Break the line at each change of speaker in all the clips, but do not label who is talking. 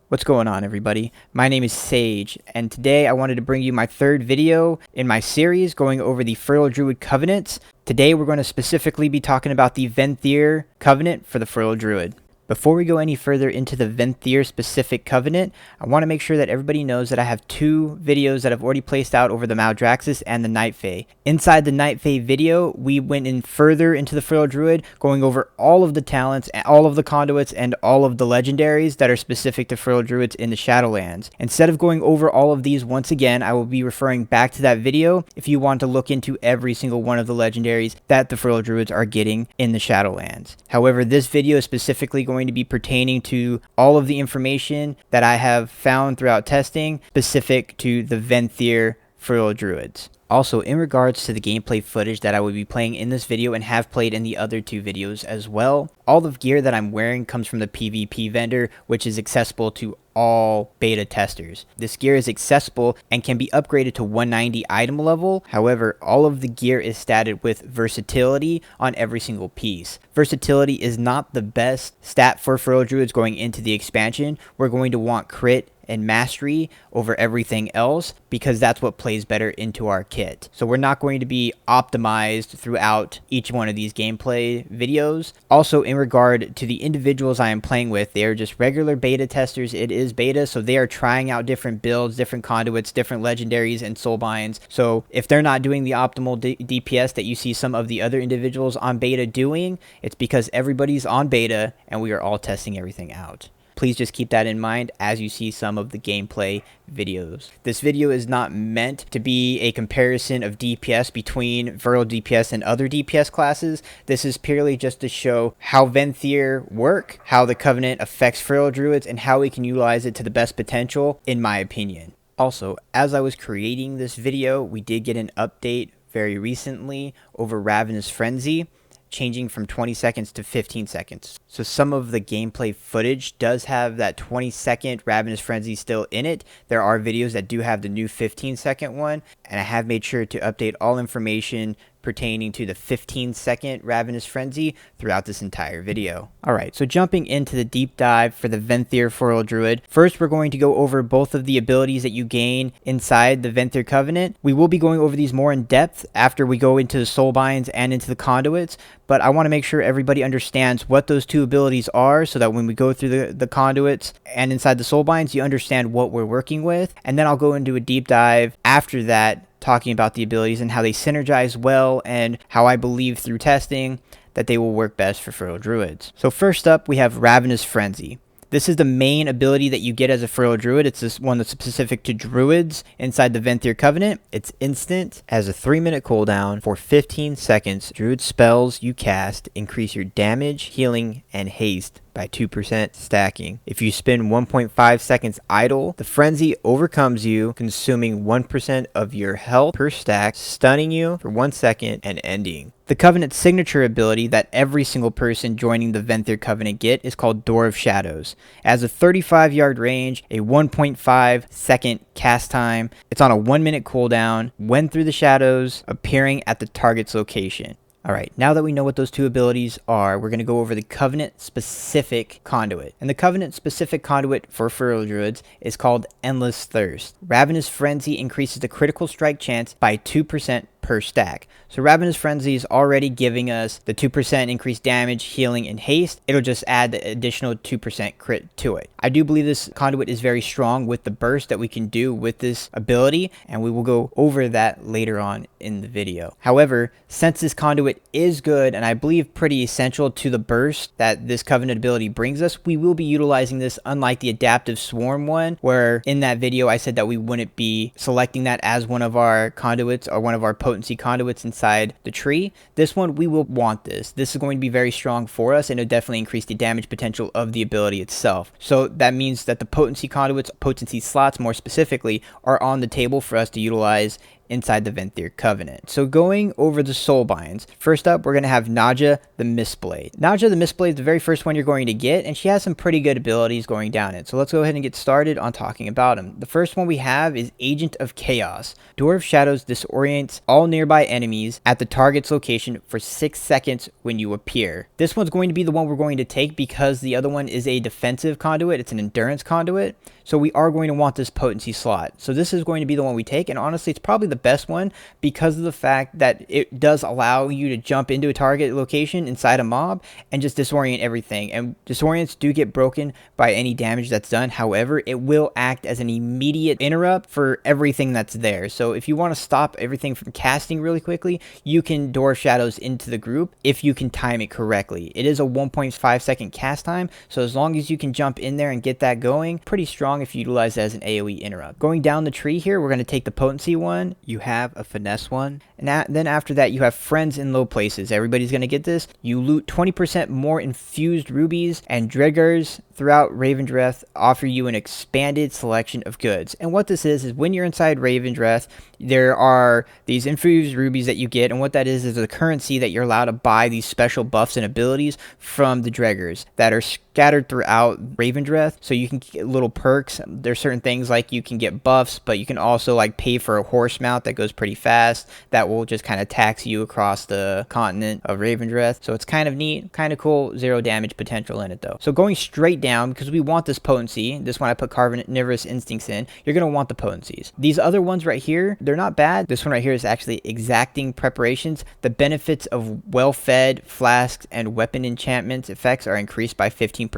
What's going on, everybody? My name is Sage, and today I wanted to bring you my third video in my series going over the Feral Druid Covenants. Today we're going to specifically be talking about the Venthyr Covenant for the Feral Druid. Before we go any further into the Venthyr specific covenant, I want to make sure that everybody knows that I have two videos that I've already placed out over the Maldraxxus and the Night Fae. Inside the Night Fae video, we went in further into the Feral Druid, going over all of the talents, all of the conduits, and all of the legendaries that are specific to Feral Druids in the Shadowlands. Instead of going over all of these once again, I will be referring back to that video if you want to look into every single one of the legendaries that the Feral Druids are getting in the Shadowlands. However, this video is specifically going to be pertaining to all of the information that I have found throughout testing specific to the Venthyr Feral Druids. Also, in regards to the gameplay footage that I will be playing in this video and have played in the other two videos as well, all the gear that I'm wearing comes from the PvP vendor, which is accessible to all beta testers. This gear is accessible and can be upgraded to 190 item level. However, all of the gear is statted with versatility on every single piece. Versatility is not the best stat for Feral Druids going into the expansion. We're going to want crit and mastery over everything else because that's what plays better into our kit. So we're not going to be optimized throughout each one of these gameplay videos. Also, in regard to the individuals I am playing with, they are just regular beta testers. It is beta, so they are trying out different builds, different conduits, different legendaries and soulbinds. So if they're not doing the optimal DPS that you see some of the other individuals on beta doing, it's because everybody's on beta and we are all testing everything out. Please just keep that in mind as you see some of the gameplay videos. This video is not meant to be a comparison of DPS between Feral DPS and other DPS classes. This is purely just to show how Venthyr work, how the Covenant affects Feral Druids, and how we can utilize it to the best potential, in my opinion. Also, as I was creating this video, we did get an update very recently over Ravenous Frenzy, changing from 20 seconds to 15 seconds. So some of the gameplay footage does have that 20-second Ravenous Frenzy still in it. There are videos that do have the new 15-second one, and I have made sure to update all information pertaining to the 15-second Ravenous Frenzy throughout this entire video. Alright, so jumping into the deep dive for the Venthyr Feral Druid, first we're going to go over both of the abilities that you gain inside the Venthyr Covenant. We will be going over these more in depth after we go into the soulbinds and into the conduits, but I want to make sure everybody understands what those two abilities are so that when we go through the conduits and inside the soulbinds, you understand what we're working with, and then I'll go into a deep dive after that talking about the abilities and how they synergize well and how I believe through testing that they will work best for Feral Druids. So first up, we have Ravenous Frenzy. This is the main ability that you get as a Feral Druid. It's this one that's specific to Druids inside the Venthyr Covenant. It's instant, has a 3-minute cooldown for 15 seconds. Druid spells you cast increase your damage, healing, and haste by 2% stacking. If you spend 1.5 seconds idle, the frenzy overcomes you, consuming 1% of your health per stack, stunning you for 1 second, and ending. The Covenant's signature ability that every single person joining the Venthyr Covenant get is called Door of Shadows. It has a 35-yard range, a 1.5 second cast time. It's on a 1-minute cooldown when through the shadows, appearing at the target's location. Alright, now that we know what those two abilities are, we're going to go over the Covenant-specific conduit. And the Covenant-specific conduit for Feral Druids is called Endless Thirst. Ravenous Frenzy increases the critical strike chance by 2% per stack. So Ravenous Frenzy is already giving us the 2% increased damage, healing, and haste. It'll just add the additional 2% crit to it. I do believe this conduit is very strong with the burst that we can do with this ability, and we will go over that later on in the video. However, since this conduit is good and I believe pretty essential to the burst that this Covenant ability brings us, we will be utilizing this, unlike the Adaptive Swarm one, where in that video I said that we wouldn't be selecting that as one of our conduits or one of our potency conduits inside the tree. This one, we will want this. This is going to be very strong for us, and it'll definitely increase the damage potential of the ability itself. So that means that the potency conduits, potency slots more specifically, are on the table for us to utilize inside the Venthyr Covenant. So going over the soul binds, first up we're going to have Nadja the Mistblade. Nadja the Mistblade is the very first one you're going to get, and she has some pretty good abilities going down it. So let's go ahead and get started on talking about them. The first one we have is Agent of Chaos. Door of Shadows disorients all nearby enemies at the target's location for 6 seconds when you appear. This one's going to be the one we're going to take because the other one is a defensive conduit. It's an endurance conduit. So we are going to want this potency slot. So this is going to be the one we take, and honestly it's probably the best one because of the fact that it does allow you to jump into a target location inside a mob and just disorient everything. And disorients do get broken by any damage that's done. However, it will act as an immediate interrupt for everything that's there. So if you want to stop everything from casting really quickly, you can Door of Shadows into the group if you can time it correctly. It is a 1.5 second cast time, so as long as you can jump in there and get that going, pretty strong if you utilize it as an AoE interrupt. Going down the tree here, we're going to take the potency one, you have a finesse one, and then after that you have friends in low places. Everybody's going to get this. You loot 20% more infused rubies, and Dreggers throughout Ravendreth offer you an expanded selection of goods. And what this is when you're inside Ravendreth, there are these infused rubies that you get, and what that is a currency that you're allowed to buy these special buffs and abilities from the Dreggers that are scattered throughout Ravendreth. So you can get little perks. There's certain things like you can get buffs, but you can also like pay for a horse mount that goes pretty fast that will just kind of tax you across the continent of Ravendreth. So it's kind of neat, kind of cool. 0 damage potential in it though. So going straight down, because we want this potency, this one I put Carnivorous Instincts in, you're going to want the potencies. These other ones right here, they're not bad. This one right here is actually Exacting Preparations. The benefits of well-fed flasks and weapon enchantments effects are increased by 15%.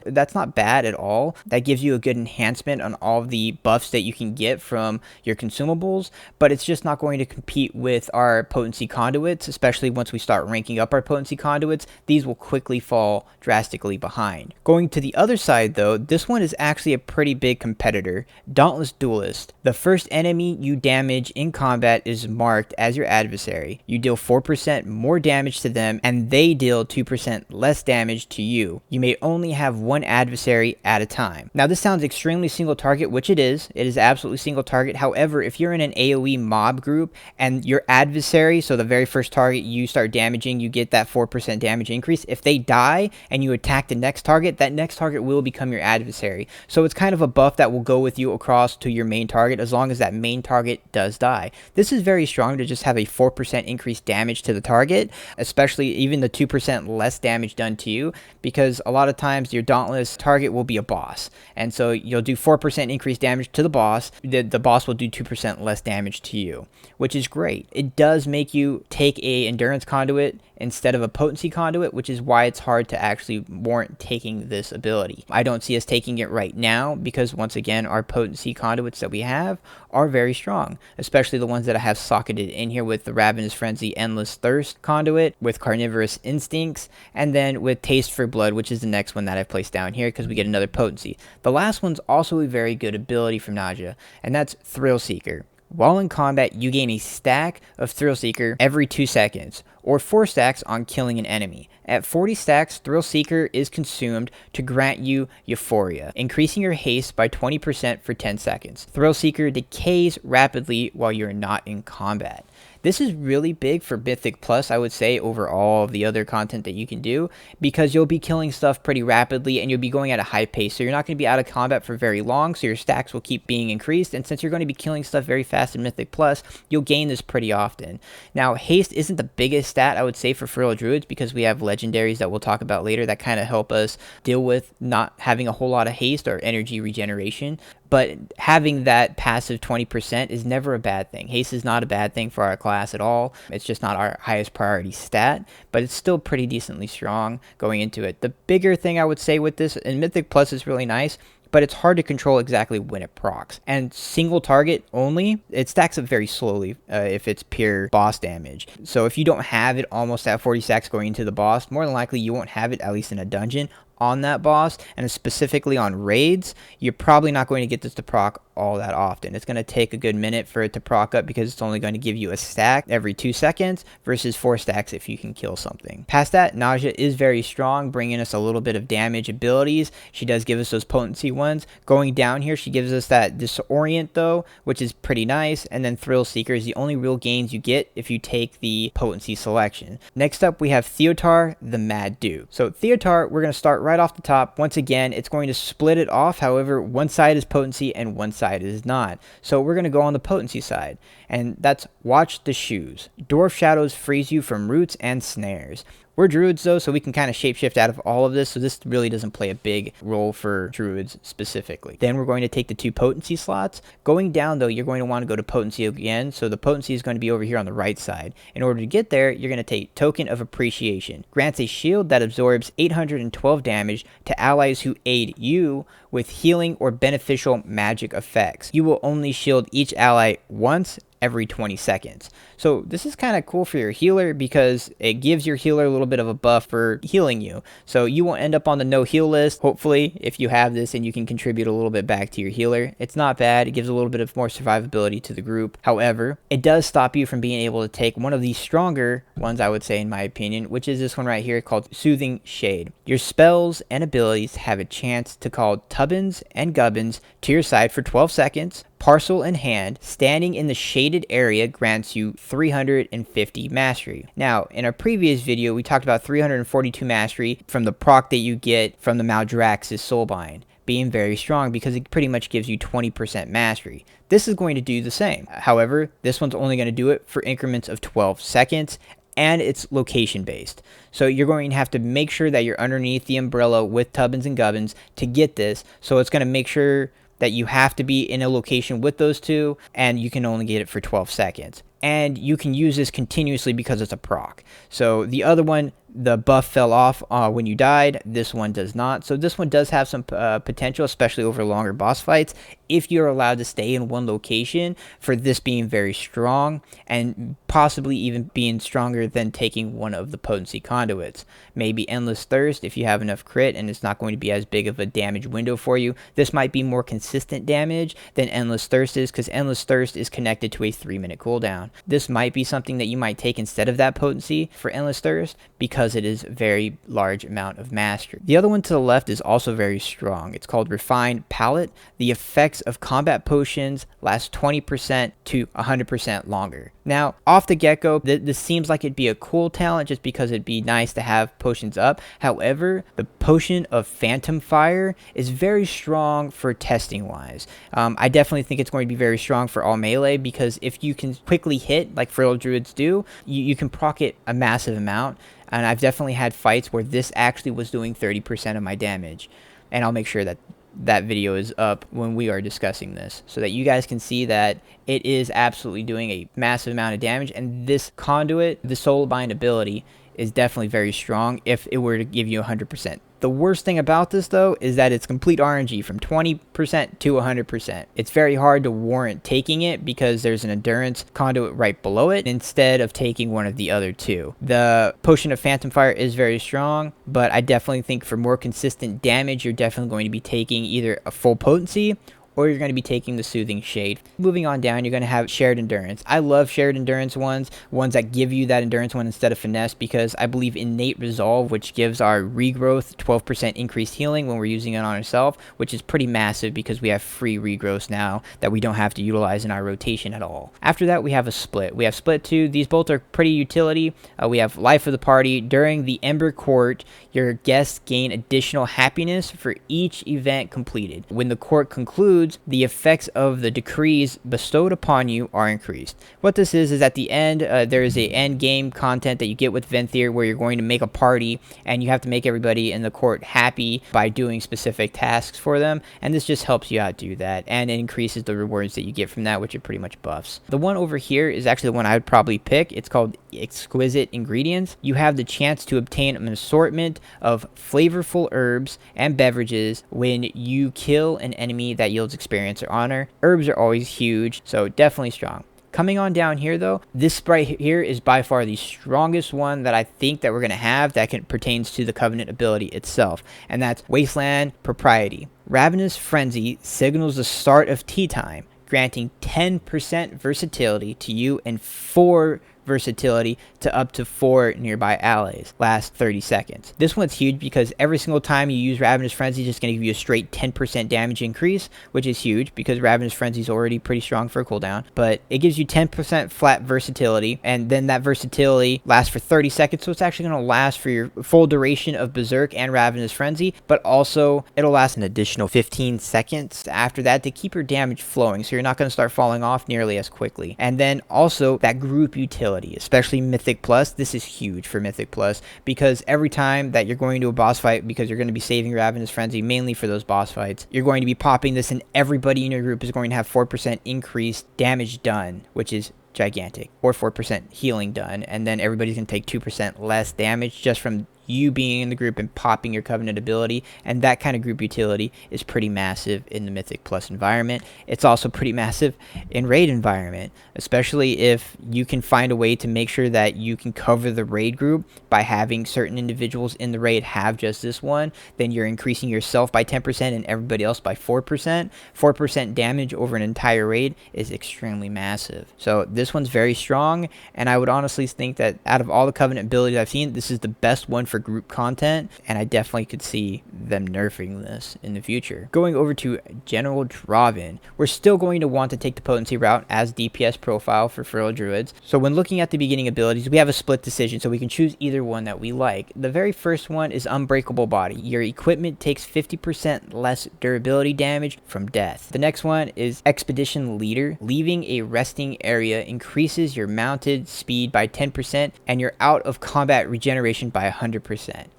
That's not bad at all. That gives you a good enhancement on all of the buffs that you can get from your consumables, but it's just not going to compete with our potency conduits, especially once we start ranking up our potency conduits. These will quickly fall drastically behind. Going to the other side though, this one is actually a pretty big competitor, Dauntless Duelist. The first enemy you damage in combat is marked as your adversary. You deal 4% more damage to them, and they deal 2% less damage to you. You may only have one adversary at a time. Now this sounds extremely single target, which it is. It is absolutely single target. However, if you're in an AoE mob group and your adversary, so the very first target you start damaging, you get that 4% damage increase. If they die and you attack the next target, that next target will become your adversary. So it's kind of a buff that will go with you across to your main target as long as that main target does die. This is very strong to just have a 4% increased damage to the target, especially even the 2% less damage done to you, because a lot of times your Dauntless target will be a boss. And so you'll do 4% increased damage to the boss. The boss will do 2% less damage to you, which is great. It does make you take a endurance conduit instead of a potency conduit, which is why it's hard to actually warrant taking this ability. I don't see us taking it right now because once again, our potency conduits that we have are very strong, especially the ones that I have socketed in here with the Ravenous Frenzy Endless Thirst conduit, with Carnivorous Instincts, and then with Taste for Blood, which is the next one that I've placed down here because we get another potency. The last one's also a very good ability from Nadja, and that's Thrill Seeker. While in combat, you gain a stack of Thrill Seeker every 2 seconds, or 4 stacks on killing an enemy. At 40 stacks, Thrill Seeker is consumed to grant you Euphoria, increasing your haste by 20% for 10 seconds. Thrill Seeker decays rapidly while you're not in combat. This is really big for Mythic Plus, I would say, over all of the other content that you can do, because you'll be killing stuff pretty rapidly and you'll be going at a high pace. So you're not going to be out of combat for very long, so your stacks will keep being increased. And since you're going to be killing stuff very fast in Mythic Plus, you'll gain this pretty often. Now, haste isn't the biggest stat, I would say, for Feral Druids, because we have legendaries that we'll talk about later that kind of help us deal with not having a whole lot of haste or energy regeneration. But having that passive 20% is never a bad thing. Haste is not a bad thing for our class at all. It's just not our highest priority stat, but it's still pretty decently strong going into it. The bigger thing I would say with this, and Mythic Plus is really nice, but it's hard to control exactly when it procs. And single target only, it stacks up very slowly if it's pure boss damage. So if you don't have it almost at 40 stacks going into the boss, more than likely you won't have it at least in a dungeon on that boss, and specifically on raids, you're probably not going to get this to proc all that often. It's going to take a good minute for it to proc up because it's only going to give you a stack every 2 seconds versus 4 stacks if you can kill something. Past that, Nausea is very strong, bringing us a little bit of damage abilities. She does give us those potency ones. Going down here, she gives us that Disorient though, which is pretty nice. And then Thrill Seeker is the only real gains you get if you take the potency selection. Next up, we have Theotar, the Mad Duke. So Theotar, we're going to start right off the top. Once again, it's going to split it off. However, one side is potency and one side is not. So we're going to go on the potency side. And that's Watch the Shoes. Dwarf Shadows frees you from roots and snares. We're druids though, so we can kind of shapeshift out of all of this, so this really doesn't play a big role for druids specifically. Then we're going to take the 2 potency slots. Going down though, you're going to want to go to potency again, so the potency is going to be over here on the right side. In order to get there, you're going to take Token of Appreciation. Grants a shield that absorbs 812 damage to allies who aid you with healing or beneficial magic effects. You will only shield each ally once every 20 seconds. So this is kind of cool for your healer because it gives your healer a little bit of a buff for healing you. So you won't end up on the no heal list, hopefully, if you have this and you can contribute a little bit back to your healer. It's not bad. It gives a little bit of more survivability to the group. However, it does stop you from being able to take one of the stronger ones, I would say, in my opinion, which is this one right here called Soothing Shade. Your spells and abilities have a chance to call Tubbins and Gubbins to your side for 12 seconds. Parcel in hand, standing in the shaded area grants you 350 mastery. Now, in our previous video, we talked about 342 mastery from the proc that you get from the Maldraxxus Soulbind, being very strong because it pretty much gives you 20% mastery. This is going to do the same. However, this one's only going to do it for increments of 12 seconds, and it's location based. So you're going to have to make sure that you're underneath the umbrella with Tubbins and Gubbins to get this. So it's going to make sure that you have to be in a location with those two, and you can only get it for 12 seconds. And you can use this continuously because it's a proc. So the other one, the buff fell off when you died. This one does not. So this one does have some potential, especially over longer boss fights, if you're allowed to stay in one location, for this being very strong and possibly even being stronger than taking one of the potency conduits. Maybe Endless Thirst if you have enough crit and it's not going to be as big of a damage window for you. This might be more consistent damage than Endless Thirst is, because Endless Thirst is connected to a 3-minute cooldown. This might be something that you might take instead of that potency for Endless Thirst because it is a very large amount of mastery. The other one to the left is also very strong. It's called Refined Palate. The effects of combat potions last 20% to 100% longer. Now, off the get-go, this seems like it'd be a cool talent just because it'd be nice to have potions up. However, the potion of Phantom Fire is very strong for testing wise. I definitely think it's going to be very strong for all melee, because if you can quickly hit like Feral Druids do, you can proc it a massive amount. And I've definitely had fights where this actually was doing 30% of my damage. And I'll make sure that that video is up when we are discussing this, so that you guys can see that it is absolutely doing a massive amount of damage. And this conduit, the Soulbind ability, is definitely very strong if it were to give you 100%. The worst thing about this though is that it's complete RNG from 20% to 100%. It's very hard to warrant taking it because there's an endurance conduit right below it instead of taking one of the other two. The potion of Phantom Fire is very strong, but I definitely think for more consistent damage, you're definitely going to be taking either a full potency or you're going to be taking the Soothing Shade. Moving on down, you're going to have Shared Endurance. I love Shared Endurance ones that give you that Endurance one instead of Finesse, because I believe Innate Resolve, which gives our regrowth 12% increased healing when we're using it on ourselves, which is pretty massive because we have free regrowths now that we don't have to utilize in our rotation at all. After that, we have a Split. We have Split 2. These both are pretty utility. We have Life of the Party. During the Ember Court, your guests gain additional happiness for each event completed. When the court concludes, the effects of the decrees bestowed upon you are increased. What this is at the end, there is a end game content that you get with Venthyr where you're going to make a party and you have to make everybody in the court happy by doing specific tasks for them, and this just helps you out do that, and it increases the rewards that you get from that, which are pretty much buffs. The one over here is actually the one I would probably pick. It's called Exquisite Ingredients. You have the chance to obtain an assortment of flavorful herbs and beverages when you kill an enemy that yields experience or honor. Herbs are always huge, so definitely strong. Coming on down here though, this right here is by far the strongest one that I think that we're going to have that pertains to the Covenant ability itself, and that's Wasteland Propriety. Ravenous Frenzy signals the start of tea time, granting 10% versatility to you and 4 versatility to up to 4 nearby allies. Last 30 seconds. This one's huge because every single time you use Ravenous Frenzy, it's just going to give you a straight 10% damage increase, which is huge because Ravenous Frenzy is already pretty strong for a cooldown. But it gives you 10% flat versatility, and then that versatility lasts for 30 seconds, so it's actually going to last for your full duration of Berserk and Ravenous Frenzy, but also it'll last an additional 15 seconds after that to keep your damage flowing, so you're not going to start falling off nearly as quickly. And then also that group utility, especially Mythic Plus. This is huge for Mythic Plus because every time that you're going to a boss fight, because you're going to be saving Ravenous Frenzy mainly for those boss fights, you're going to be popping this and everybody in your group is going to have 4% increased damage done, which is gigantic, or 4% healing done, and then everybody's going to take 2% less damage just from you being in the group and popping your Covenant ability, and that kind of group utility is pretty massive in the Mythic Plus environment. It's also pretty massive in Raid environment, especially if you can find a way to make sure that you can cover the Raid group by having certain individuals in the Raid have just this one, then you're increasing yourself by 10% and everybody else by 4%. 4% damage over an entire Raid is extremely massive. So this one's very strong, and I would honestly think that out of all the Covenant abilities I've seen, this is the best one for group content, and I definitely could see them nerfing this in the future. Going over to General Draven, we're still going to want to take the potency route as DPS profile for Feral Druids. So when looking at the beginning abilities, we have a split decision, so we can choose either one that we like. The very first one is Unbreakable Body. Your equipment takes 50% less durability damage from death. The next one is Expedition Leader. Leaving a resting area increases your mounted speed by 10% and your out of combat regeneration by 100%.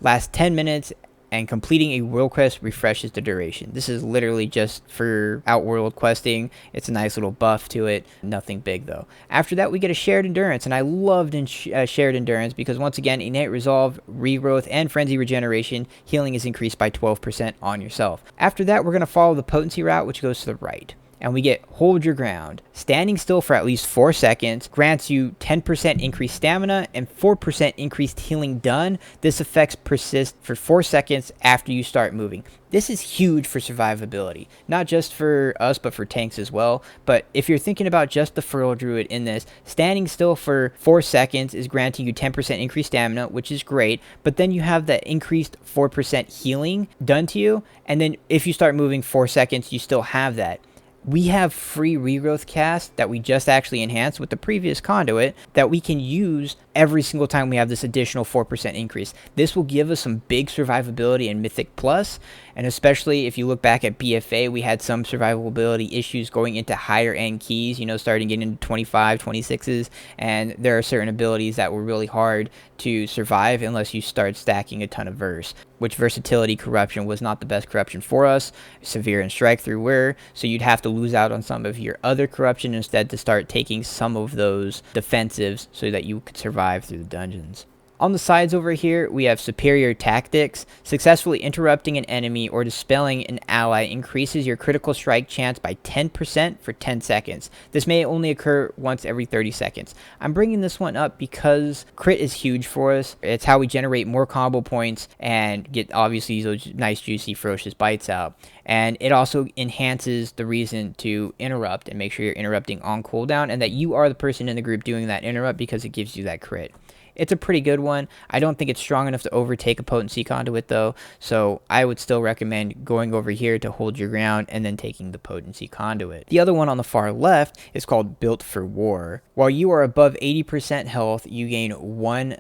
Last 10 minutes, and completing a world quest refreshes the duration. This is literally just for outworld questing. It's a nice little buff to it. Nothing big though. After that, we get a shared endurance, and I loved shared endurance because once again, innate resolve, regrowth, and frenzy regeneration, healing is increased by 12% on yourself. After that, we're going to follow the potency route, which goes to the right. And we get Hold Your Ground. Standing still for at least 4 seconds grants you 10% increased stamina and 4% increased healing done. This effects persist for 4 seconds after you start moving. This is huge for survivability, not just for us, but for tanks as well. But if you're thinking about just the Feral Druid in this, standing still for 4 seconds is granting you 10% increased stamina, which is great. But then you have that increased 4% healing done to you. And then if you start moving 4 seconds, you still have that. We have free regrowth cast that we just actually enhanced with the previous conduit that we can use every single time we have this additional 4% increase. This will give us some big survivability in Mythic Plus, and especially if you look back at BFA, we had some survivability issues going into higher end keys, you know, starting getting into 25, 26s, and there are certain abilities that were really hard to survive unless you start stacking a ton of verse, which versatility corruption was not the best corruption for us. Severe and strike through were, so you'd have to lose out on some of your other corruption instead to start taking some of those defensives so that you could survive through the dungeons. On the sides over here, we have superior tactics. Successfully interrupting an enemy or dispelling an ally increases your critical strike chance by 10% for 10 seconds. This may only occur once every 30 seconds. I'm bringing this one up because crit is huge for us. It's how we generate more combo points and get obviously those nice juicy ferocious bites out. And it also enhances the reason to interrupt and make sure you're interrupting on cooldown and that you are the person in the group doing that interrupt because it gives you that crit. It's a pretty good one. I don't think it's strong enough to overtake a potency conduit though, so I would still recommend going over here to Hold Your Ground and then taking the potency conduit. The other one on the far left is called Built for War. While you are above 80% health, you gain 1%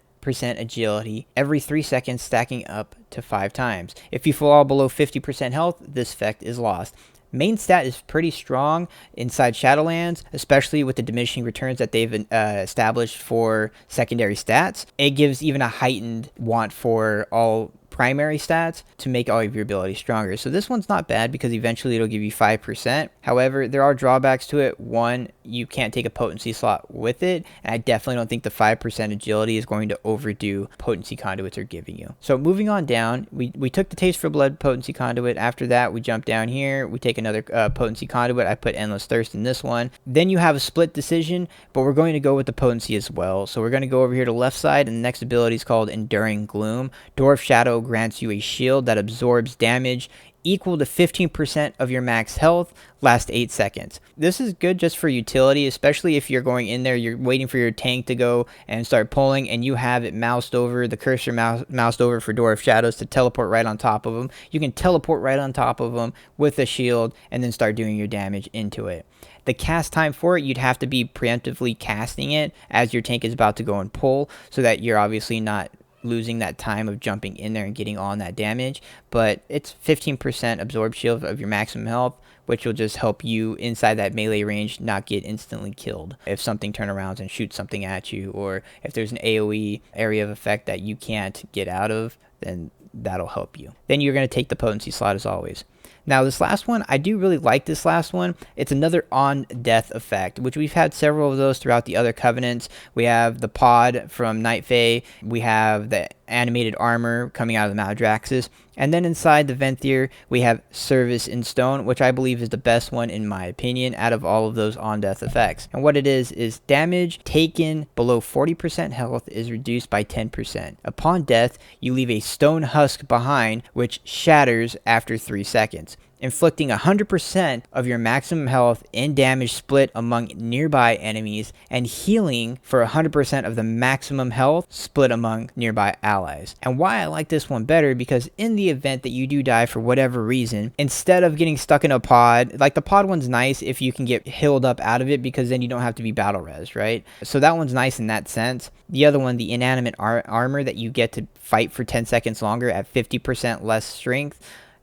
agility every 3 seconds, stacking up to 5 times. If you fall below 50% health, this effect is lost. Main stat is pretty strong inside Shadowlands, especially with the diminishing returns that they've established for secondary stats. It gives even a heightened want for all primary stats to make all of your abilities stronger. So this one's not bad because eventually it'll give you 5%. However, there are drawbacks to it. One, you can't take a potency slot with it, and I definitely don't think the 5% agility is going to overdo potency conduits are giving you. So moving on down, we took the Taste for Blood potency conduit. After that, we jump down here, we take another potency conduit. I put Endless Thirst in this one. Then you have a split decision, but we're going to go with the potency as well. So we're going to go over here to the left side, and the next ability is called Enduring Gloom. Dwarf Shadow grants you a shield that absorbs damage equal to 15% of your max health, last 8 seconds. This is good just for utility, especially if you're going in there, you're waiting for your tank to go and start pulling, and you have it moused over, the cursor moused over for Door of Shadows to teleport right on top of them. You can teleport right on top of them with a shield and then start doing your damage into it. The cast time for it, you'd have to be preemptively casting it as your tank is about to go and pull, so that you're obviously not losing that time of jumping in there and getting on that damage. But it's 15% absorb shield of your maximum health, which will just help you inside that melee range not get instantly killed if something turns around and shoots something at you, or if there's an AoE area of effect that you can't get out of, then that'll help you. Then you're going to take the potency slot as always. Now this last one, I do really like this last one. It's another on death effect, which we've had several of those throughout the other covenants. We have the pod from Night Fae, we have the animated armor coming out of the Maldraxxus, and then inside the Venthyr we have Service in Stone, which I believe is the best one in my opinion out of all of those on death effects. And what it is damage taken below 40% health is reduced by 10%. Upon death, you leave a stone husk behind, which shatters after 3 seconds, inflicting 100% of your maximum health and damage split among nearby enemies, and healing for 100% of the maximum health split among nearby allies. And why I like this one better, because in the event that you do die for whatever reason, instead of getting stuck in a pod, like the pod one's nice if you can get healed up out of it, because then you don't have to be battle res, right? So that one's nice in that sense. The other one, the inanimate armor that you get to fight for 10 seconds longer at 50% less strength,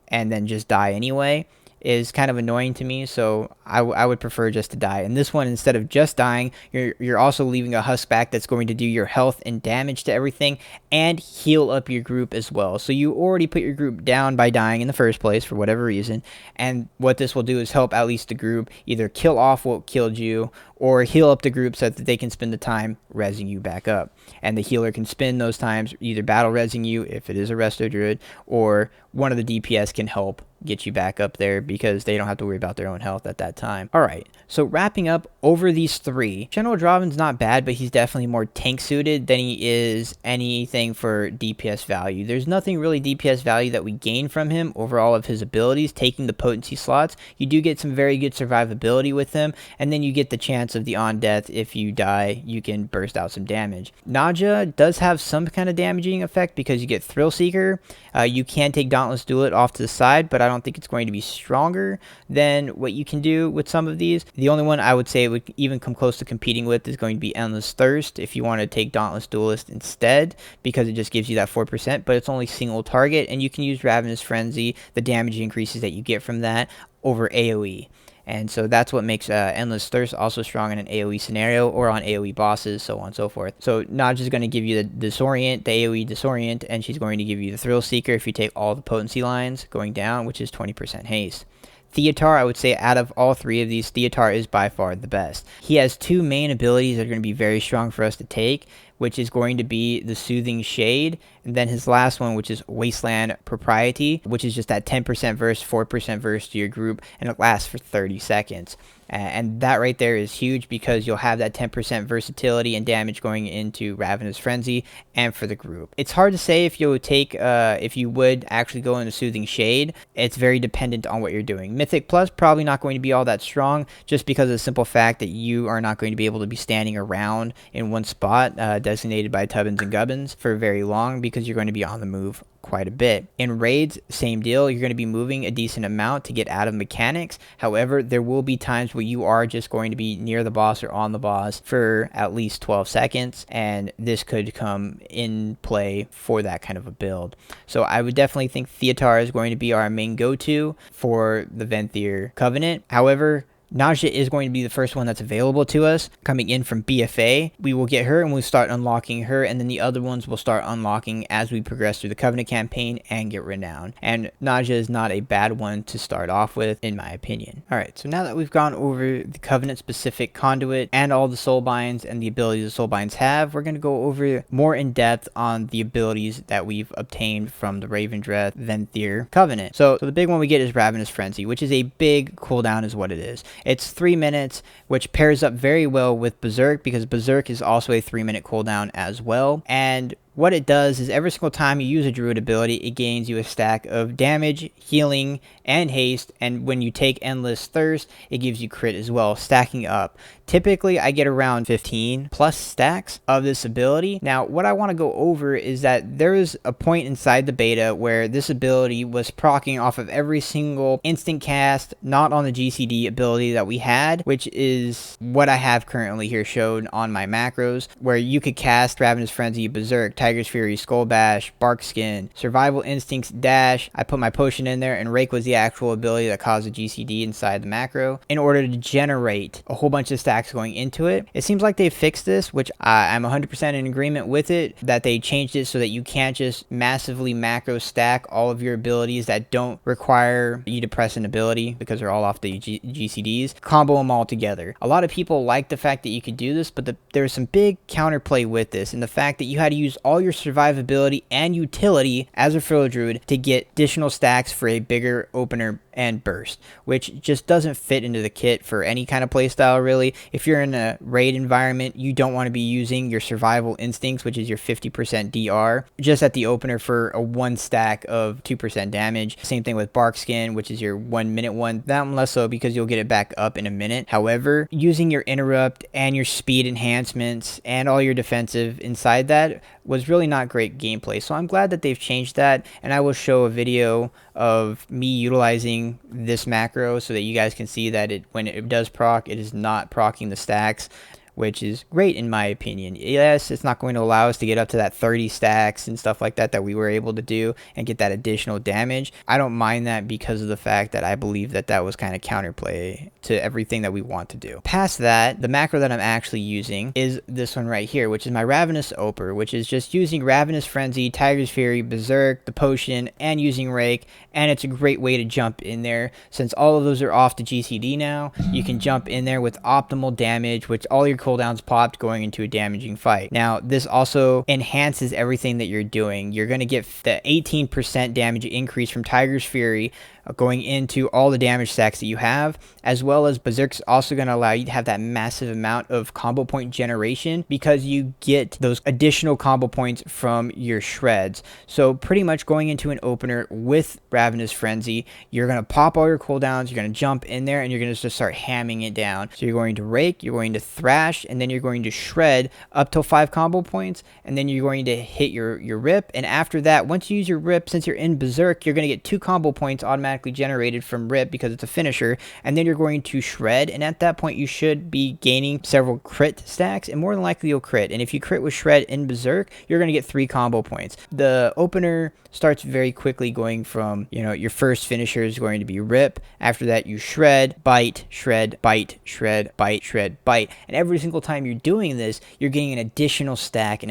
and then just die anyway, is kind of annoying to me. So I would prefer just to die. And this one, instead of just dying, you're also leaving a husk back that's going to do your health and damage to everything and heal up your group as well. So you already put your group down by dying in the first place for whatever reason, and what this will do is help at least the group either kill off what killed you or heal up the group so that they can spend the time rezzing you back up. And the healer can spend those times either battle rezzing you if it is a resto druid, or one of the DPS can help get you back up there because they don't have to worry about their own health at that time. Alright, so wrapping up over these three, General Draven's not bad, but he's definitely more tank suited than he is anything for DPS value. There's nothing really DPS value that we gain from him over all of his abilities. Taking the potency slots, you do get some very good survivability with him, and then you get the chance of the on death. If you die, you can burst out some damage. Naja does have some kind of damaging effect because you get Thrill Seeker. You can take Dauntless Duelet off to the side, but I don't think it's going to be stronger than what you can do with some of these. The only one I would say it would even come close to competing with is going to be Endless Thirst if you want to take Dauntless Duelist instead, because it just gives you that 4%, but it's only single target, and you can use Ravenous Frenzy, the damage increases that you get from that, over AoE. And so that's what makes Endless Thirst also strong in an AoE scenario or on AoE bosses, so on and so forth. So Naj is going to give you the Disorient, the AoE Disorient, and she's going to give you the Thrill Seeker if you take all the potency lines going down, which is 20% haste. Theotar, I would say out of all three of these, Theotar is by far the best. He has two main abilities that are going to be very strong for us to take, which is going to be the Soothing Shade, and then his last one, which is Wasteland Propriety, which is just that 10% verse, 4% verse to your group, and it lasts for 30 seconds. And that right there is huge because you'll have that 10% versatility and damage going into Ravenous Frenzy and for the group. It's hard to say if you would take, if you would actually go into Soothing Shade. It's very dependent on what you're doing. Mythic Plus probably not going to be all that strong, just because of the simple fact that you are not going to be able to be standing around in one spot designated by Tubbins and Gubbins for very long, because you're going to be on the move quite a bit. In raids, same deal. You're going to be moving a decent amount to get out of mechanics. However, there will be times where you are just going to be near the boss or on the boss for at least 12 seconds, and this could come in play for that kind of a build. So I would definitely think Theotar is going to be our main go-to for the Venthyr Covenant. However, Naja is going to be the first one that's available to us coming in from BFA. We will get her and we'll start unlocking her, and then the other ones will start unlocking as we progress through the Covenant campaign and get renowned. And Naja is not a bad one to start off with, in my opinion. Alright, so now that we've gone over the Covenant specific conduit and all the soul binds and the abilities the soul binds have, we're going to go over more in depth on the abilities that we've obtained from the Ravendreth Venthyr Covenant. So the big one we get is Ravenous Frenzy, which is a big cooldown is what it is. It's 3 minutes, which pairs up very well with Berserk, because Berserk is also a 3-minute cooldown as well. And what it does is every single time you use a druid ability, it gains you a stack of damage, healing, and haste, and when you take Endless Thirst, it gives you crit as well, stacking up. Typically, I get around 15 plus stacks of this ability. Now, what I want to go over is that there is a point inside the beta where this ability was proccing off of every single instant cast, not on the GCD ability that we had, which is what I have currently here shown on my macros, where you could cast Ravenous Frenzy, Berserk, Tiger's Fury, Skull Bash, Bark Skin, Survival Instincts, Dash. I put my potion in there, and Rake was the actual ability that caused a GCD inside the macro in order to generate a whole bunch of stacks going into it. It seems like they fixed this, which I'm 100% in agreement with it, that they changed it so that you can't just massively macro stack all of your abilities that don't require you to press an ability because they're all off the GCDs, combo them all together. A lot of people like the fact that you could do this, but there's some big counterplay with this, and the fact that you had to use all your survivability and utility as a Feral Druid to get additional stacks for a bigger opener and burst, which just doesn't fit into the kit for any kind of playstyle really. If you're in a raid environment, you don't want to be using your survival instincts, which is your 50% DR, just at the opener for a 1 stack of 2% damage. Same thing with Bark Skin, which is your 1 minute one. That one less so because you'll get it back up in a minute. However, using your interrupt and your speed enhancements and all your defensive inside that was really not great gameplay. So I'm glad that they've changed that, and I will show a video of me utilizing this macro so that you guys can see that when it does proc, it is not proccing the stacks, which is great in my opinion. Yes, it's not going to allow us to get up to that 30 stacks and stuff like that we were able to do and get that additional damage. I don't mind that because of the fact that I believe that that was kind of counterplay to everything that we want to do. Past that, the macro that I'm actually using is this one right here, which is my Ravenous Oper, which is just using Ravenous Frenzy, Tiger's Fury, Berserk, the potion, and using Rake, and it's a great way to jump in there. Since all of those are off the GCD now, you can jump in there with optimal damage, which all your cooldowns popped going into a damaging fight. Now, this also enhances everything that you're doing. You're going to get the 18% damage increase from Tiger's Fury going into all the damage stacks that you have, as well as Berserk's also going to allow you to have that massive amount of combo point generation because you get those additional combo points from your shreds. So pretty much going into an opener with Ravenous Frenzy, you're going to pop all your cooldowns, you're going to jump in there, and you're going to just start hamming it down. So you're going to Rake, you're going to Thrash, and then you're going to Shred up till 5 combo points, and then you're going to hit your Rip, and after that, once you use your Rip, since you're in Berserk, you're going to get 2 combo points automatically generated from Rip because it's a finisher, and then you're going to Shred, and at that point you should be gaining several crit stacks, and more than likely you'll crit. And if you crit with Shred in Berserk, you're going to get 3 combo points. The opener starts very quickly, going from, your first finisher is going to be Rip. After that, you Shred, Bite, Shred, Bite, Shred, Bite, Shred, Bite. And every single time you're doing this, you're getting an additional stack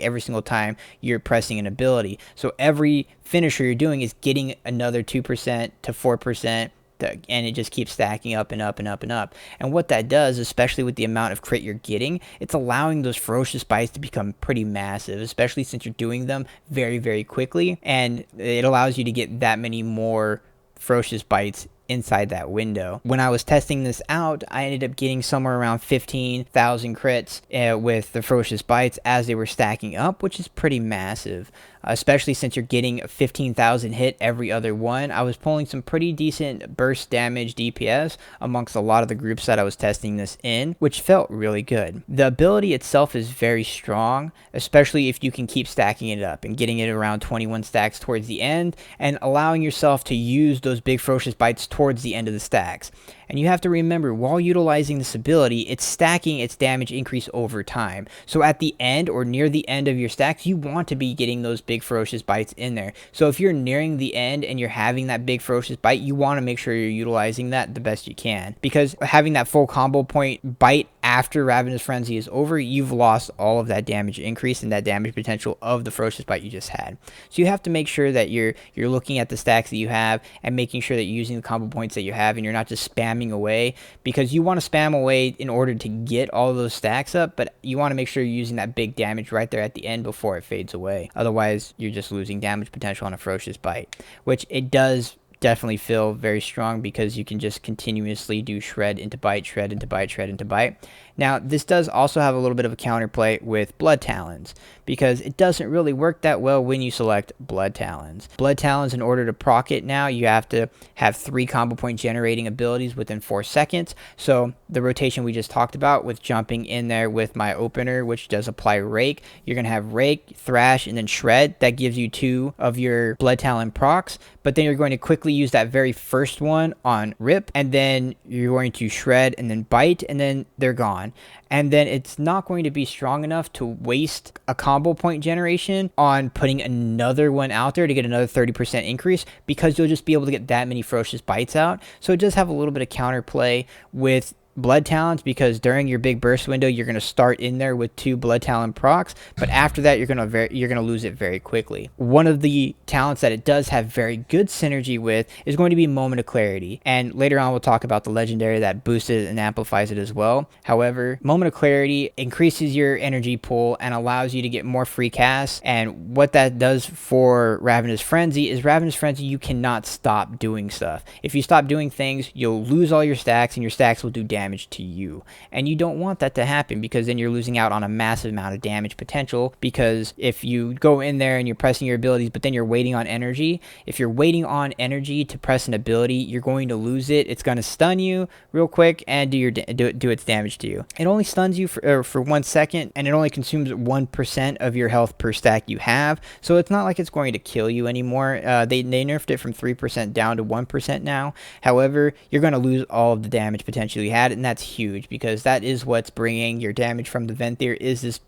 every single time you're pressing an ability. So every finisher you're doing is getting another 2% to 4%. And it just keeps stacking up and up and up and up. And what that does, especially with the amount of crit you're getting, it's allowing those ferocious bites to become pretty massive, especially since you're doing them very, very quickly. And it allows you to get that many more ferocious bites inside that window. When I was testing this out, I ended up getting somewhere around 15,000 crits with the ferocious bites as they were stacking up, which is pretty massive. Especially since you're getting a 15,000 hit every other one. I was pulling some pretty decent burst damage DPS amongst a lot of the groups that I was testing this in, which felt really good. The ability itself is very strong, especially if you can keep stacking it up and getting it around 21 stacks towards the end and allowing yourself to use those big ferocious bites towards the end of the stacks. And you have to remember, while utilizing this ability, it's stacking its damage increase over time. So at the end or near the end of your stacks, you want to be getting those big ferocious bites in there. So if you're nearing the end and you're having that big ferocious bite, you want to make sure you're utilizing that the best you can. Because having that full combo point bite after Ravenous Frenzy is over, you've lost all of that damage increase and that damage potential of the ferocious bite you just had. So you have to make sure that you're looking at the stacks that you have and making sure that you're using the combo points that you have and you're not just spamming away, because you want to spam away in order to get all of those stacks up, but you want to make sure you're using that big damage right there at the end before it fades away. Otherwise, you're just losing damage potential on a ferocious bite, which it does definitely feel very strong because you can just continuously do shred into bite, shred into bite, shred into bite. Now, this does also have a little bit of a counterplay with Blood Talons, because it doesn't really work that well when you select Blood Talons. Blood Talons, in order to proc it now, you have to have 3 combo point generating abilities within 4 seconds. So the rotation we just talked about with jumping in there with my opener, which does apply Rake, you're going to have Rake, Thrash, and then Shred. That gives you 2 of your Blood Talon procs, but then you're going to quickly use that very first one on Rip, and then you're going to Shred and then Bite, and then they're gone. And then it's not going to be strong enough to waste a combo point generation on putting another one out there to get another 30% increase, because you'll just be able to get that many Ferocious Bites out. So it does have a little bit of counterplay with Blood Talons, because during your big burst window you're going to start in there with 2 Blood Talon procs, but after that you're going to lose it very quickly. One of the talents that it does have very good synergy with is going to be Moment of Clarity, and later on we'll talk about the legendary that boosts it and amplifies it as well. However, Moment of Clarity increases your energy pool and allows you to get more free casts, and what that does for Ravenous Frenzy is you cannot stop doing stuff. If you stop doing things, you'll lose all your stacks, and your stacks will do damage to you, and you don't want that to happen, because then you're losing out on a massive amount of damage potential. Because if you go in there and you're pressing your abilities but then you're waiting on energy, if you're waiting on energy to press an ability, you're going to lose it. It's going to stun you real quick and do its damage to you. It only stuns you for 1 second, and it only consumes 1% of your health per stack you have, so it's not like it's going to kill you anymore. They nerfed it from 3% down to 1% now. However, you're going to lose all of the damage potential you had, and that's huge, because that is what's bringing your damage from the Venthyr, is this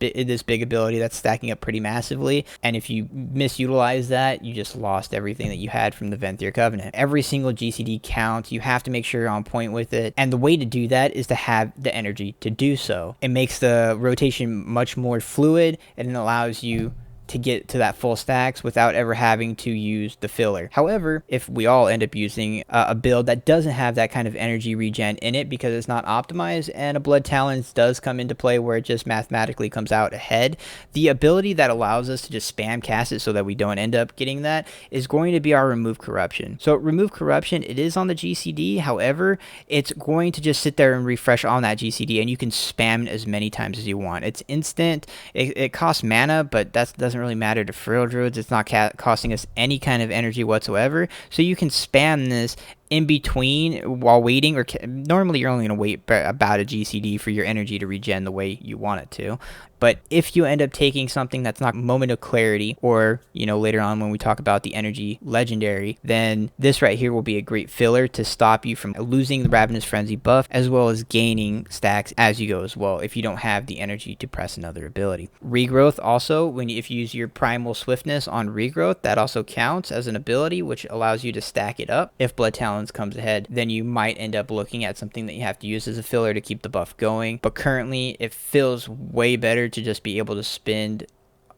big ability that's stacking up pretty massively. And if you misutilize that, you just lost everything that you had from the Venthyr Covenant. Every single GCD counts. You have to make sure you're on point with it, and the way to do that is to have the energy to do so. It makes the rotation much more fluid, and it allows you to get to that full stacks without ever having to use the filler. However, if we all end up using a build that doesn't have that kind of energy regen in it because it's not optimized, and a Blood Talons does come into play where it just mathematically comes out ahead, the ability that allows us to just spam cast it so that we don't end up getting that is going to be our Remove Corruption. So Remove Corruption, it is on the GCD, however, it's going to just sit there and refresh on that GCD, and you can spam it as many times as you want. It's instant. It costs mana, but that doesn't really matter to Feral Druids. It's not costing us any kind of energy whatsoever, so you can spam this in between while waiting, or normally you're only going to wait about a GCD for your energy to regen the way you want it to. But if you end up taking something that's not Moment of Clarity, or, you know, later on when we talk about the energy legendary, then this right here will be a great filler to stop you from losing the Ravenous Frenzy buff, as well as gaining stacks as you go as well, if you don't have the energy to press another ability. Regrowth also, if you use your Primal Swiftness on Regrowth, that also counts as an ability, which allows you to stack it up. If Blood Talons comes ahead, then you might end up looking at something that you have to use as a filler to keep the buff going. But currently, it feels way better to just be able to spend